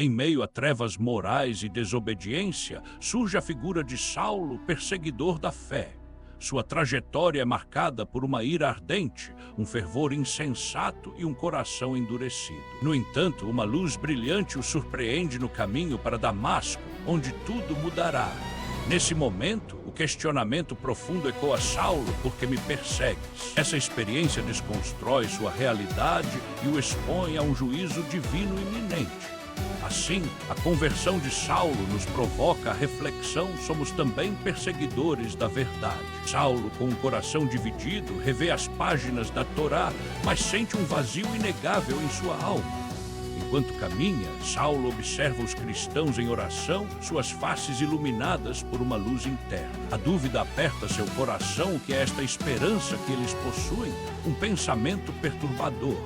Em meio a trevas morais e desobediência, surge a figura de Saulo, perseguidor da fé. Sua trajetória é marcada por uma ira ardente, um fervor insensato e um coração endurecido. No entanto, uma luz brilhante o surpreende no caminho para Damasco, onde tudo mudará. Nesse momento, o questionamento profundo ecoa: Saulo, por que me persegues? Essa experiência desconstrói sua realidade e o expõe a um juízo divino iminente. Assim, a conversão de Saulo nos provoca a reflexão: somos também perseguidores da verdade. Saulo, com o coração dividido, revê as páginas da Torá, mas sente um vazio inegável em sua alma. Enquanto caminha, Saulo observa os cristãos em oração, suas faces iluminadas por uma luz interna. A dúvida aperta seu coração: o que é esta esperança que eles possuem? Um pensamento perturbador.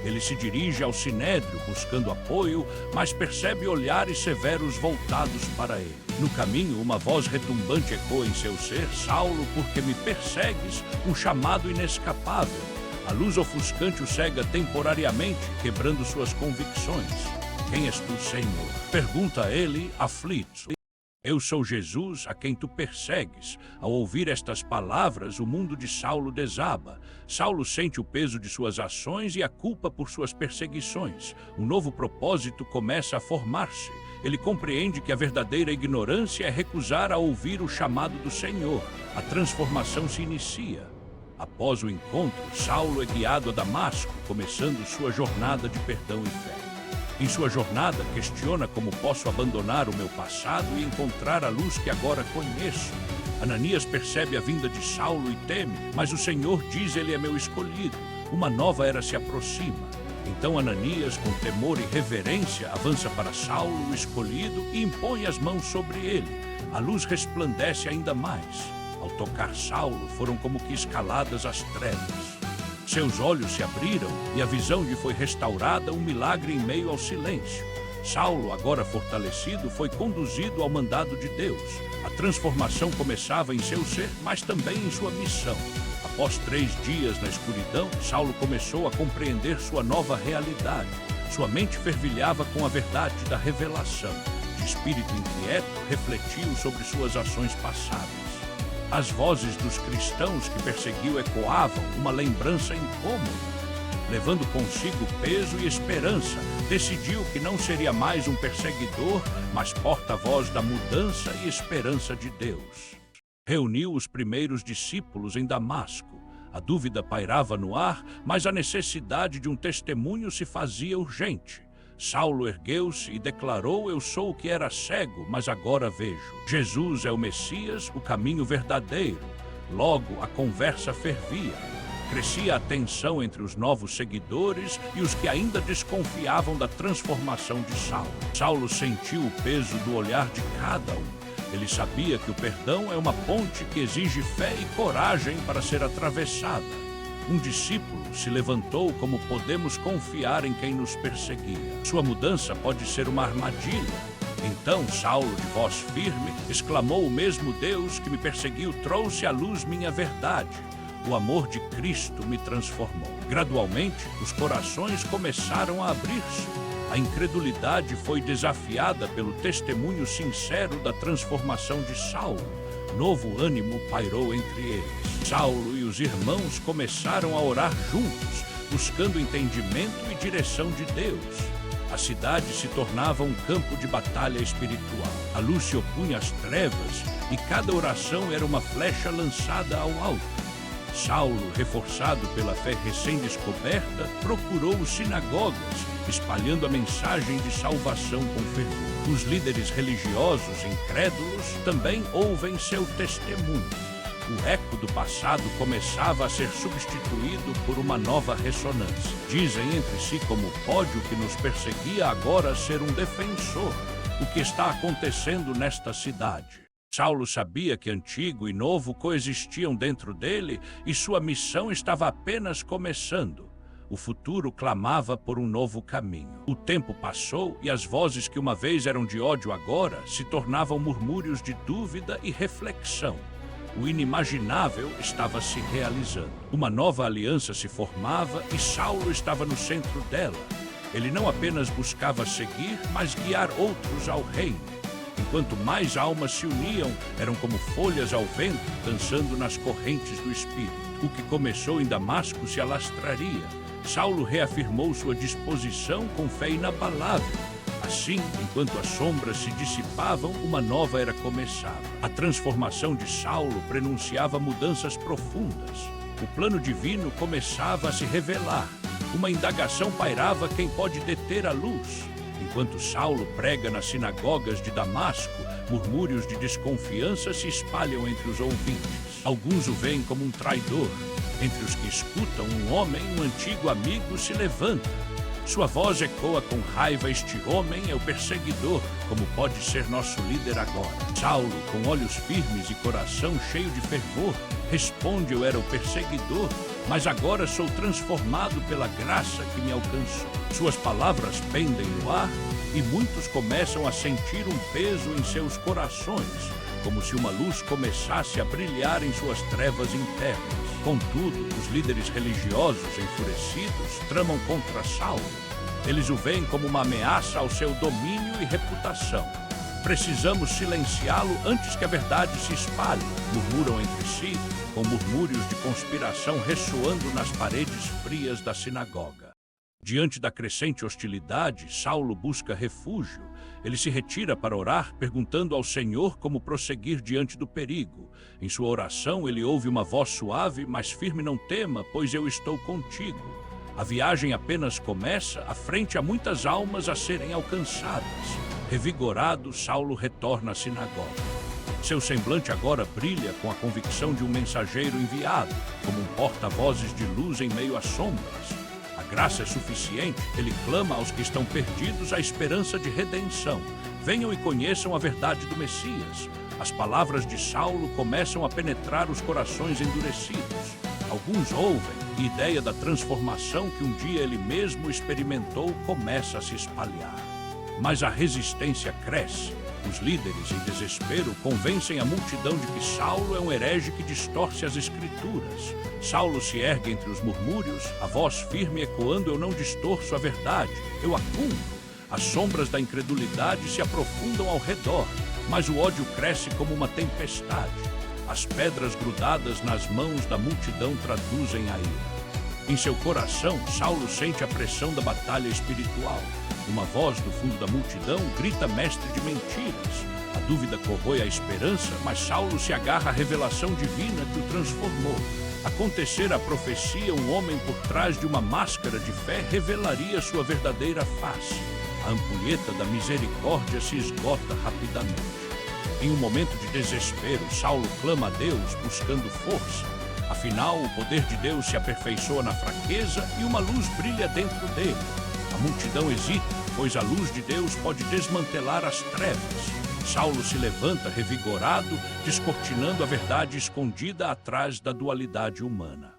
Ele se dirige ao Sinédrio buscando apoio, mas percebe olhares severos voltados para ele. No caminho, uma voz retumbante ecoa em seu ser: Saulo, por que me persegues? Um chamado inescapável. A luz ofuscante o cega temporariamente, quebrando suas convicções. Quem és tu, Senhor? Pergunta ele, aflito. Eu sou Jesus, a quem tu persegues. Ao ouvir estas palavras, o mundo de Saulo desaba. Saulo sente o peso de suas ações e a culpa por suas perseguições. Um novo propósito começa a formar-se. Ele compreende que a verdadeira ignorância é recusar a ouvir o chamado do Senhor. A transformação se inicia. Após o encontro, Saulo é guiado a Damasco, começando sua jornada de perdão e fé. Em sua jornada, questiona como posso abandonar o meu passado e encontrar a luz que agora conheço. Ananias percebe a vinda de Saulo e teme, mas o Senhor diz: ele é meu escolhido. Uma nova era se aproxima. Então Ananias, com temor e reverência, avança para Saulo, o escolhido, e impõe as mãos sobre ele. A luz resplandece ainda mais. Ao tocar Saulo, foram como que escaladas as trevas. Seus olhos se abriram e a visão lhe foi restaurada, um milagre em meio ao silêncio. Saulo, agora fortalecido, foi conduzido ao mandado de Deus. A transformação começava em seu ser, mas também em sua missão. Após 3 dias na escuridão, Saulo começou a compreender sua nova realidade. Sua mente fervilhava com a verdade da revelação. De espírito inquieto, refletiu sobre suas ações passadas. As vozes dos cristãos que perseguiu ecoavam, uma lembrança incômoda. Levando consigo peso e esperança, decidiu que não seria mais um perseguidor, mas porta-voz da mudança e esperança de Deus. Reuniu os primeiros discípulos em Damasco. A dúvida pairava no ar, mas a necessidade de um testemunho se fazia urgente. Saulo ergueu-se e declarou: eu sou o que era cego, mas agora vejo. Jesus é o Messias, o caminho verdadeiro. Logo, a conversa fervia. Crescia a tensão entre os novos seguidores e os que ainda desconfiavam da transformação de Saulo. Saulo sentiu o peso do olhar de cada um. Ele sabia que o perdão é uma ponte que exige fé e coragem para ser atravessada. Um discípulo se levantou: como podemos confiar em quem nos perseguia? Sua mudança pode ser uma armadilha. Então Saulo, de voz firme, exclamou: o mesmo Deus que me perseguiu trouxe à luz minha verdade. O amor de Cristo me transformou. Gradualmente, os corações começaram a abrir-se. A incredulidade foi desafiada pelo testemunho sincero da transformação de Saulo. Novo ânimo pairou entre eles. Saulo e os irmãos começaram a orar juntos, buscando entendimento e direção de Deus. A cidade se tornava um campo de batalha espiritual. A luz se opunha às trevas e cada oração era uma flecha lançada ao alto. Saulo, reforçado pela fé recém-descoberta, procurou as sinagogas, espalhando a mensagem de salvação com fervor. Os líderes religiosos incrédulos também ouvem seu testemunho. O eco do passado começava a ser substituído por uma nova ressonância. Dizem entre si: como pode o que nos perseguia agora ser um defensor? O que está acontecendo nesta cidade? Saulo sabia que antigo e novo coexistiam dentro dele e sua missão estava apenas começando. O futuro clamava por um novo caminho. O tempo passou e as vozes que uma vez eram de ódio agora se tornavam murmúrios de dúvida e reflexão. O inimaginável estava se realizando. Uma nova aliança se formava e Saulo estava no centro dela. Ele não apenas buscava seguir, mas guiar outros ao reino. Enquanto mais almas se uniam, eram como folhas ao vento, dançando nas correntes do Espírito. O que começou em Damasco se alastraria. Saulo reafirmou sua disposição com fé inabalável. Assim, enquanto as sombras se dissipavam, uma nova era começava. A transformação de Saulo prenunciava mudanças profundas. O plano divino começava a se revelar. Uma indagação pairava: quem pode deter a luz? Enquanto Saulo prega nas sinagogas de Damasco, murmúrios de desconfiança se espalham entre os ouvintes. Alguns o veem como um traidor. Entre os que escutam, um homem, um antigo amigo, se levanta. Sua voz ecoa com raiva: este homem é o perseguidor, como pode ser nosso líder agora. Saulo, com olhos firmes e coração cheio de fervor, responde: eu era o perseguidor, mas agora sou transformado pela graça que me alcançou. Suas palavras pendem no ar e muitos começam a sentir um peso em seus corações, como se uma luz começasse a brilhar em suas trevas internas. Contudo, os líderes religiosos, enfurecidos, tramam contra Saulo. Eles o veem como uma ameaça ao seu domínio e reputação. Precisamos silenciá-lo antes que a verdade se espalhe, murmuram entre si, com murmúrios de conspiração ressoando nas paredes frias da sinagoga. Diante da crescente hostilidade, Saulo busca refúgio. Ele se retira para orar, perguntando ao Senhor como prosseguir diante do perigo. Em sua oração, ele ouve uma voz suave: mas firme, não tema, pois eu estou contigo. A viagem apenas começa, à frente há muitas almas a serem alcançadas. Revigorado, Saulo retorna à sinagoga. Seu semblante agora brilha com a convicção de um mensageiro enviado, como um porta-vozes de luz em meio às sombras. A graça é suficiente, ele clama aos que estão perdidos a esperança de redenção. Venham e conheçam a verdade do Messias. As palavras de Saulo começam a penetrar os corações endurecidos. Alguns ouvem, e a ideia da transformação que um dia ele mesmo experimentou começa a se espalhar. Mas a resistência cresce. Os líderes, em desespero, convencem a multidão de que Saulo é um herege que distorce as Escrituras. Saulo se ergue entre os murmúrios, a voz firme ecoando: eu não distorço a verdade, eu a cumpro. As sombras da incredulidade se aprofundam ao redor, mas o ódio cresce como uma tempestade. As pedras grudadas nas mãos da multidão traduzem a ira. Em seu coração, Saulo sente a pressão da batalha espiritual. Uma voz do fundo da multidão grita: mestre de mentiras. A dúvida corrói a esperança, mas Saulo se agarra à revelação divina que o transformou. Acontecera a profecia: um homem por trás de uma máscara de fé revelaria sua verdadeira face. A ampulheta da misericórdia se esgota rapidamente. Em um momento de desespero, Saulo clama a Deus, buscando força. Afinal, o poder de Deus se aperfeiçoa na fraqueza e uma luz brilha dentro dele. A multidão hesita, pois a luz de Deus pode desmantelar as trevas. Saulo se levanta revigorado, descortinando a verdade escondida atrás da dualidade humana.